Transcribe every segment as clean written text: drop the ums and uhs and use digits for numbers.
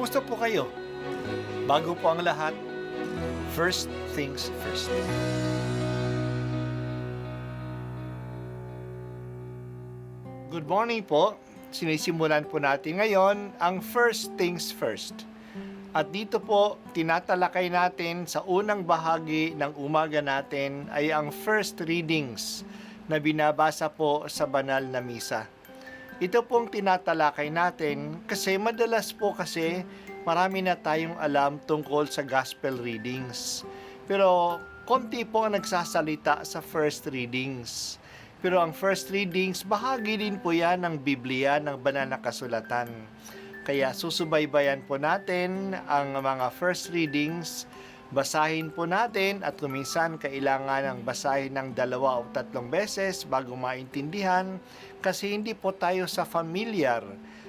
Kumusta po kayo? Bago po ang lahat, first things first. Good morning po. Sinisimulan po natin ngayon ang first things first. At dito po, tinatalakay natin sa unang bahagi ng umaga natin ay ang first readings na binabasa po sa banal na misa. Ito pong tinatalakay natin kasi madalas po kasi marami na tayong alam tungkol sa gospel readings. Pero konti po ang nagsasalita sa first readings. Pero ang first readings, bahagi din po yan ng Biblia, ng banal na kasulatan. Kaya susubaybayan po natin ang mga first readings, basahin po natin at kuminsan kailangan ng basahin ng 2 o 3 beses bago maintindihan kasi hindi po tayo familiar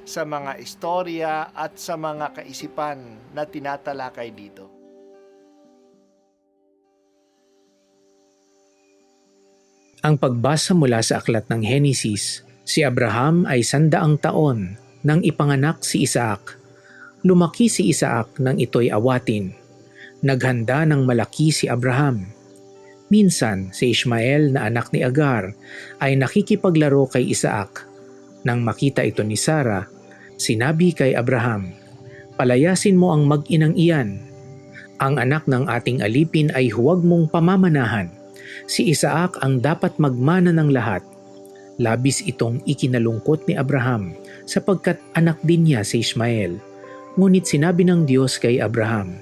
sa mga istorya at sa mga kaisipan na tinatalakay dito. Ang pagbasa mula sa aklat ng Henesis, si Abraham ay 100 taon nang ipanganak si Isaac. Lumaki si Isaac nang ito'y awatin. Naghanda ng malaki si Abraham. Minsan, si Ishmael na anak ni Agar ay nakikipaglaro kay Isaac. Nang makita ito ni Sarah, sinabi kay Abraham, "Palayasin mo ang mag-inang iyan. Ang anak ng ating alipin ay huwag mong pamamanahan. Si Isaac ang dapat magmana ng lahat." Labis itong ikinalungkot ni Abraham sapagkat anak din niya si Ishmael. Ngunit sinabi ng Diyos kay Abraham,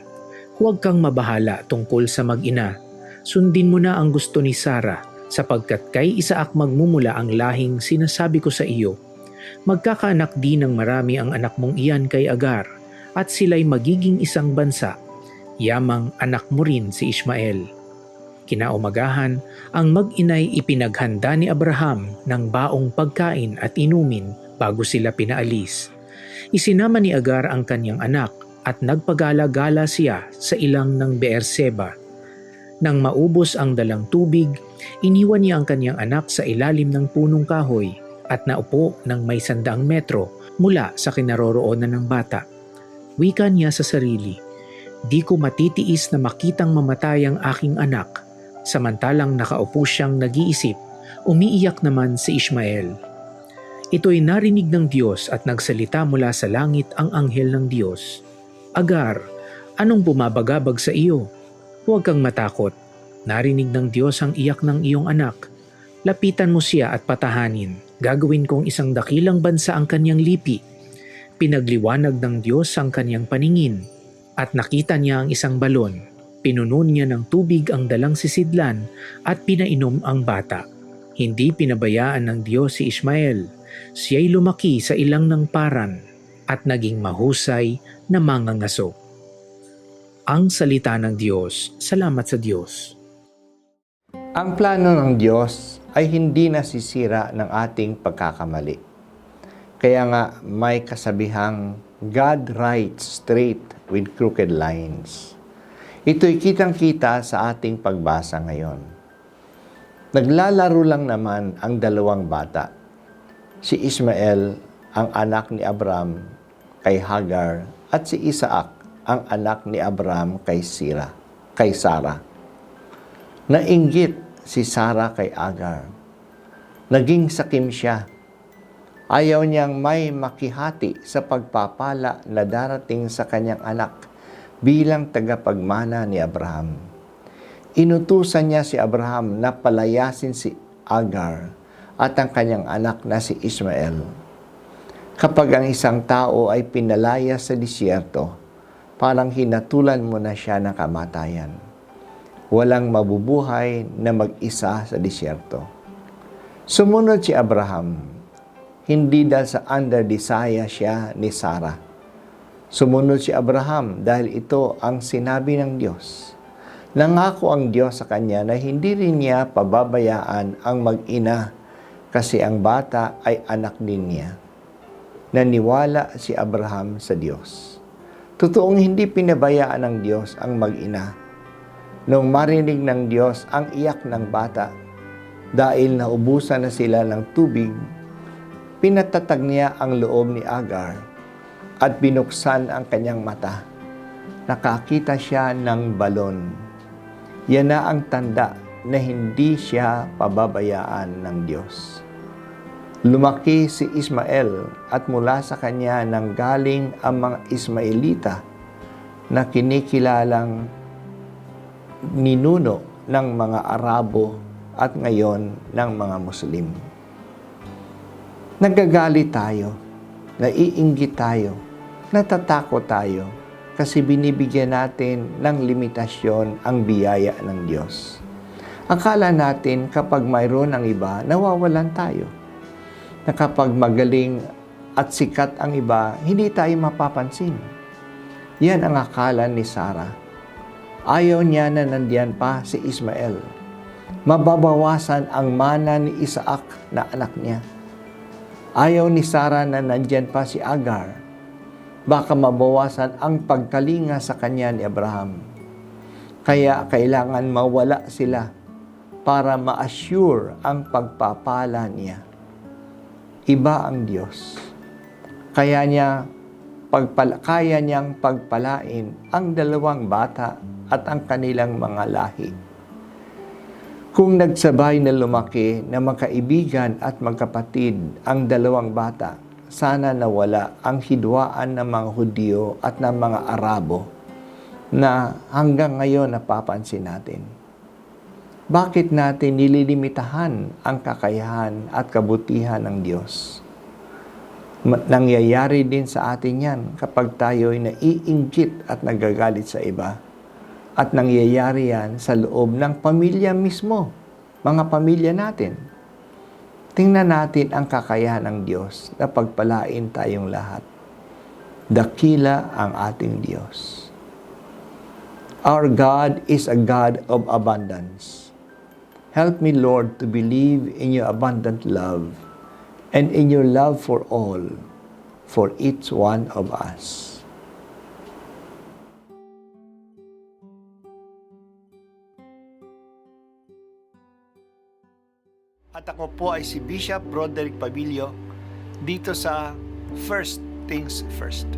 "Huwag kang mabahala tungkol sa mag-ina. Sundin mo na ang gusto ni Sarah sapagkat kay Isaac magmumula ang lahing sinasabi ko sa iyo. Magkakaanak din ng marami ang anak mong iyan kay Agar at sila'y magiging isang bansa. Yamang anak mo rin si Ishmael." Kinaumagahan, ang mag-inay ipinaghanda ni Abraham ng baong pagkain at inumin bago sila pinaalis. Isinama ni Agar ang kanyang anak at nagpagala-gala siya sa ilang ng Beerseba. Nang maubos ang dalang tubig, iniwan niya ang kanyang anak sa ilalim ng punong kahoy at naupo ng may 100 metro mula sa kinaroroonan ng bata. Wika niya sa sarili, "Di ko matitiis na makitang mamatay ang aking anak." Samantalang nakaupo siyang nag-iisip, umiiyak naman si Ishmael. Ito'y narinig ng Diyos at nagsalita mula sa langit ang anghel ng Diyos. "Agar, anong bumabagabag sa iyo? Huwag kang matakot. Narinig ng Diyos ang iyak ng iyong anak. Lapitan mo siya at patahanin. Gagawin kong isang dakilang bansa ang kanyang lipi." Pinagliwanag ng Diyos ang kanyang paningin at nakita niya ang isang balon. Pinuno niya ng tubig ang dalang sisidlan at pinainom ang bata. Hindi pinabayaan ng Diyos si Ishmael. Siya'y lumaki sa ilang ng paran at naging mahusay na mangangaso. Ang salita ng Diyos. Salamat sa Diyos. Ang plano ng Diyos ay hindi nasisira ng ating pagkakamali. Kaya nga may kasabihang, God writes straight with crooked lines. Ito'y kitang-kita sa ating pagbasa ngayon. Naglalaro lang naman ang 2 bata. Si Ishmael, ang anak ni Abraham kay Hagar, at si Isaac, ang anak ni Abraham kay Sarah. Nainggit si Sarah kay Agar. Naging sakim siya. Ayaw niyang may makihati sa pagpapala na darating sa kanyang anak bilang tagapagmana ni Abraham. Inutusan niya si Abraham na palayasin si Agar at ang kanyang anak na si Ishmael. Kapag ang isang tao ay pinalaya sa disyerto, parang hinatulan mo na siya ng kamatayan. Walang mabubuhay na mag-isa sa disyerto. Sumunod si Abraham, hindi dahil sa under-desire siya ni Sarah. Sumunod si Abraham dahil ito ang sinabi ng Diyos. Nangako ang Diyos sa kanya na hindi rin niya pababayaan ang mag-ina kasi ang bata ay anak din niya. Naniwala si Abraham sa Diyos. Totoong hindi pinabayaan ng Diyos ang mag-ina. Nung marinig ng Diyos ang iyak ng bata, dahil naubusan na sila ng tubig, pinatatag niya ang loob ni Agar at binuksan ang kanyang mata. Nakakita siya ng balon. Yan na ang tanda na hindi siya pababayaan ng Diyos. Lumaki si Ismael at mula sa kanya nanggaling ang mga Ismaelita na kinikilalang ninuno ng mga Arabo at ngayon ng mga Muslim. Nagagalit tayo, naiinggit tayo, natatakot tayo kasi binibigyan natin ng limitasyon ang biyaya ng Diyos. Akala natin kapag mayroon ang iba, nawawalan tayo. Na kapag magaling at sikat ang iba, hindi tayo mapapansin. Yan ang akala ni Sarah. Ayaw niya na nandiyan pa si Ismael. Mababawasan ang mana ni Isaac na anak niya. Ayaw ni Sarah na nandiyan pa si Agar. Baka mabawasan ang pagkalinga sa kanya ni Abraham. Kaya kailangan mawala sila para ma-assure ang pagpapala niya. Iba ang Diyos. Kaya niyang pagpalain ang dalawang bata at ang kanilang mga lahi. Kung nagsabay na lumaki na magkaibigan at magkapatid ang dalawang bata, sana nawala ang hidwaan ng mga Hudyo at ng mga Arabo na hanggang ngayon napapansin natin. Bakit natin nililimitahan ang kakayahan at kabutihan ng Diyos? Nangyayari din sa atin yan kapag tayo'y naiinggit at nagagalit sa iba. At nangyayari yan sa loob ng pamilya mismo, mga pamilya natin. Tingnan natin ang kakayahan ng Diyos na pagpalain tayong lahat. Dakila ang ating Diyos. Our God is a God of abundance. Help me, Lord, to believe in your abundant love and in your love for all, for each one of us. At ako po ay si Bishop Broderick Pabilio dito sa First Things First.